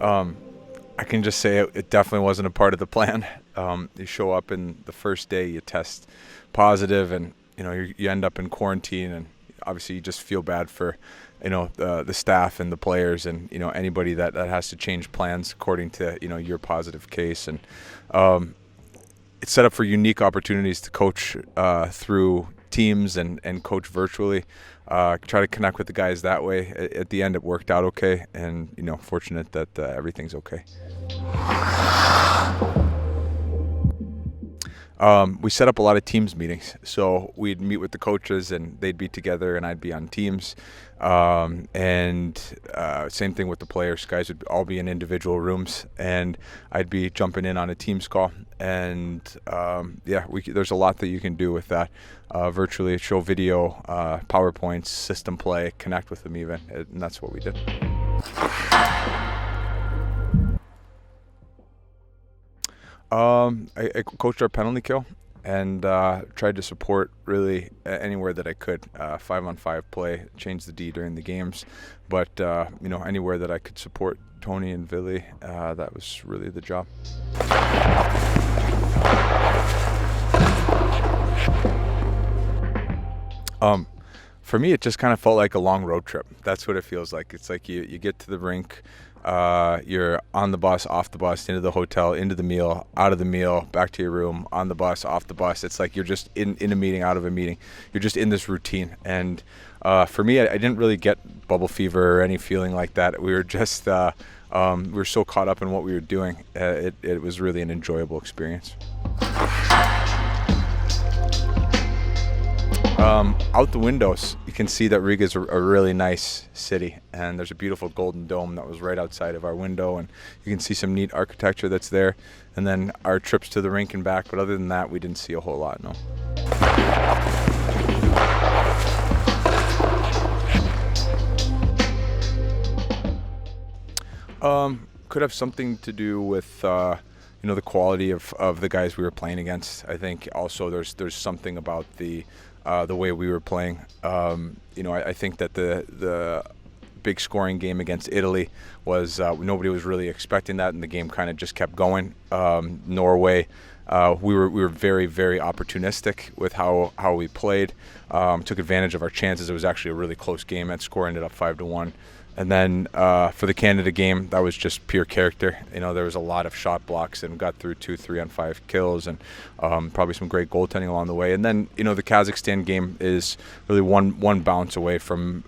I can just say it definitely wasn't a part of the plan. You show up and the first day you test positive, and you end up in quarantine, and obviously you just feel bad for the staff and the players, and anybody that has to change plans according to your positive case. And it's set up for unique opportunities to coach through Teams and coach virtually. Try to connect with the guys that way. At the end, it worked out okay, and fortunate that everything's okay. We set up a lot of Teams meetings, so we'd meet with the coaches and they'd be together and I'd be on Teams, and same thing with the players. Guys would all be in individual rooms and I'd be jumping in on a Teams call, and there's a lot that you can do with that virtually. Show video, PowerPoints, system play, connect with them even, and that's what we did. I coached our penalty kill and tried to support really anywhere that I could. 5-on-5 play, change the D during the games, but anywhere that I could support Tony and Billy, that was really the job. For me, it just kind of felt like a long road trip. That's what it feels like. It's like you get to the rink, you're on the bus, off the bus, into the hotel, into the meal, out of the meal, back to your room, on the bus, off the bus. It's like you're just in a meeting, out of a meeting. You're just in this routine. And for me, I didn't really get bubble fever or any feeling like that. We were just we were so caught up in what we were doing. It was really an enjoyable experience. Out the windows, you can see that Riga is a really nice city, and there's a beautiful golden dome that was right outside of our window, and you can see some neat architecture that's there. And then our trips to the rink and back, but other than that, we didn't see a whole lot, no. Could have something to do with the quality of the guys we were playing against. I think also there's something about the way we were playing. I think that the big scoring game against Italy was nobody was really expecting that, and the game kind of just kept going. Norway, we were very, very opportunistic with how we played. Took advantage of our chances. It was actually a really close game. That score ended up 5-1. And then for the Canada game, that was just pure character. There was a lot of shot blocks and got through 2 3-on-5 kills, and probably some great goaltending along the way. And then the Kazakhstan game is really one bounce away from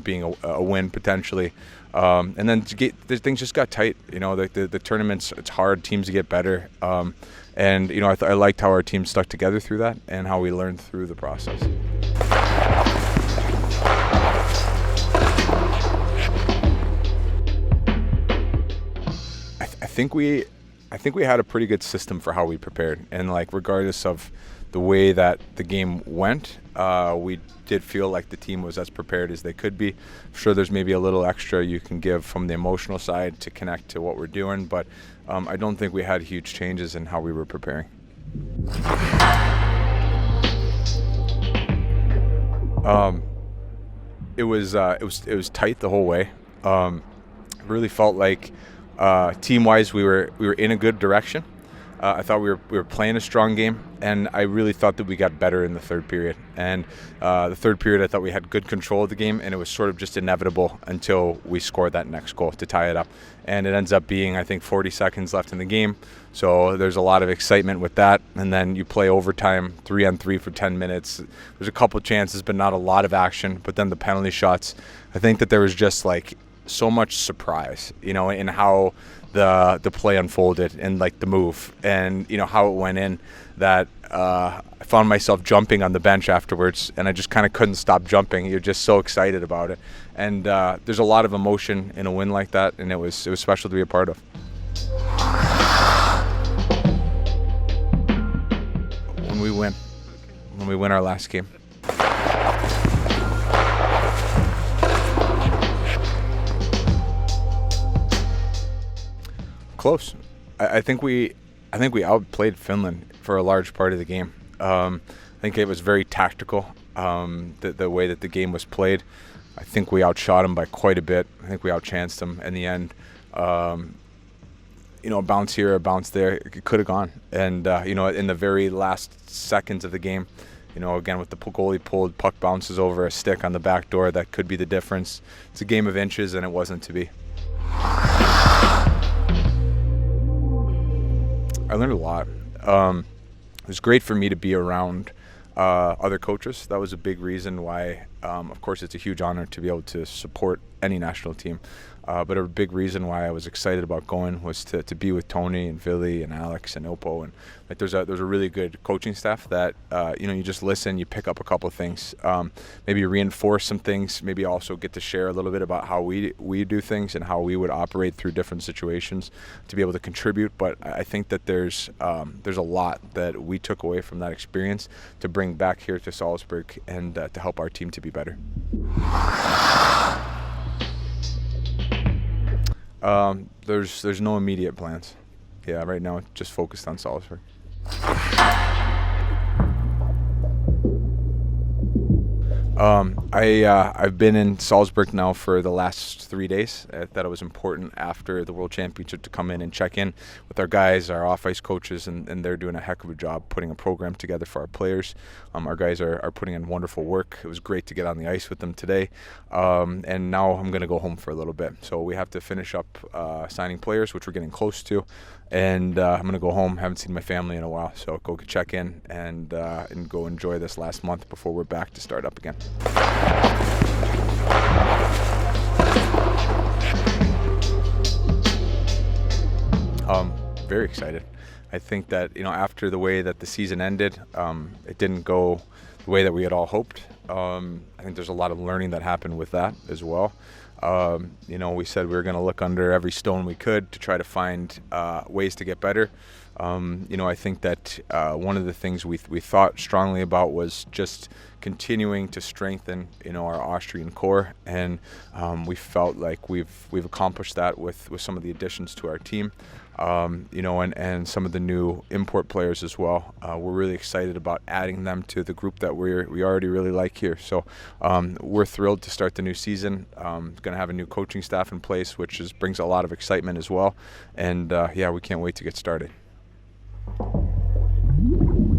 being a win potentially. And then things just got tight. The tournaments, it's hard. Teams get better. And I liked how our team stuck together through that and how we learned through the process. I think we had a pretty good system for how we prepared, and regardless of the way that the game went, we did feel like the team was as prepared as they could be. I'm sure there's maybe a little extra you can give from the emotional side to connect to what we're doing, but I don't think we had huge changes in how we were preparing. It was tight the whole way. Really felt like team-wise we were in a good direction. I thought we were playing a strong game, and I really thought that we got better in the third period. And the third period, I thought we had good control of the game, and it was sort of just inevitable until we scored that next goal to tie it up. And it ends up being, I think, 40 seconds left in the game. So there's a lot of excitement with that. And then you play overtime, 3-on-3 for 10 minutes. There's a couple chances, but not a lot of action. But then the penalty shots, I think that there was just so much surprise, in how the play unfolded and the move and how it went in, that I found myself jumping on the bench afterwards, and I just kind of couldn't stop jumping. You're just so excited about it, and there's a lot of emotion in a win like that, and it was special to be a part of. When we win our last game. Close. I think we outplayed Finland for a large part of the game. I think it was very tactical, the way that the game was played. I think we outshot them by quite a bit. I think we outchanced them in the end. a bounce here, a bounce there, it could have gone. And, in the very last seconds of the game, again, with the goalie pulled, puck bounces over a stick on the back door, that could be the difference. It's a game of inches, and it wasn't to be. I learned a lot. It was great for me to be around other coaches. That was a big reason why, of course, it's a huge honor to be able to support any national team. But a big reason why I was excited about going was to be with Tony and Billy and Alex and Oppo, and there's a really good coaching staff that you just listen, you pick up a couple of things, maybe reinforce some things, maybe also get to share a little bit about how we do things and how we would operate through different situations to be able to contribute. But I think that there's a lot that we took away from that experience to bring back here to Salzburg and to help our team to be better. There's no immediate plans. Yeah, right now just focused on Salzburg. I've been in Salzburg now for the last 3 days. I thought it was important after the World Championship to come in and check in with our guys, our off-ice coaches, and they're doing a heck of a job putting a program together for our players. Our guys are putting in wonderful work. It was great to get on the ice with them today. And now I'm going to go home for a little bit. So we have to finish up signing players, which we're getting close to. And I'm going to go home. Haven't seen my family in a while. So go check in and go enjoy this last month before we're back to start up again. Very excited. I think that, after the way that the season ended, it didn't go the way that we had all hoped. I think there's a lot of learning that happened with that as well. We said we were going to look under every stone we could to try to find ways to get better. I think that one of the things we thought strongly about was just continuing to strengthen, our Austrian core, and we felt like we've accomplished that with some of the additions to our team. And some of the new import players as well. We're really excited about adding them to the group that we already really like here. So we're thrilled to start the new season. Going to have a new coaching staff in place, which brings a lot of excitement as well. And we can't wait to get started.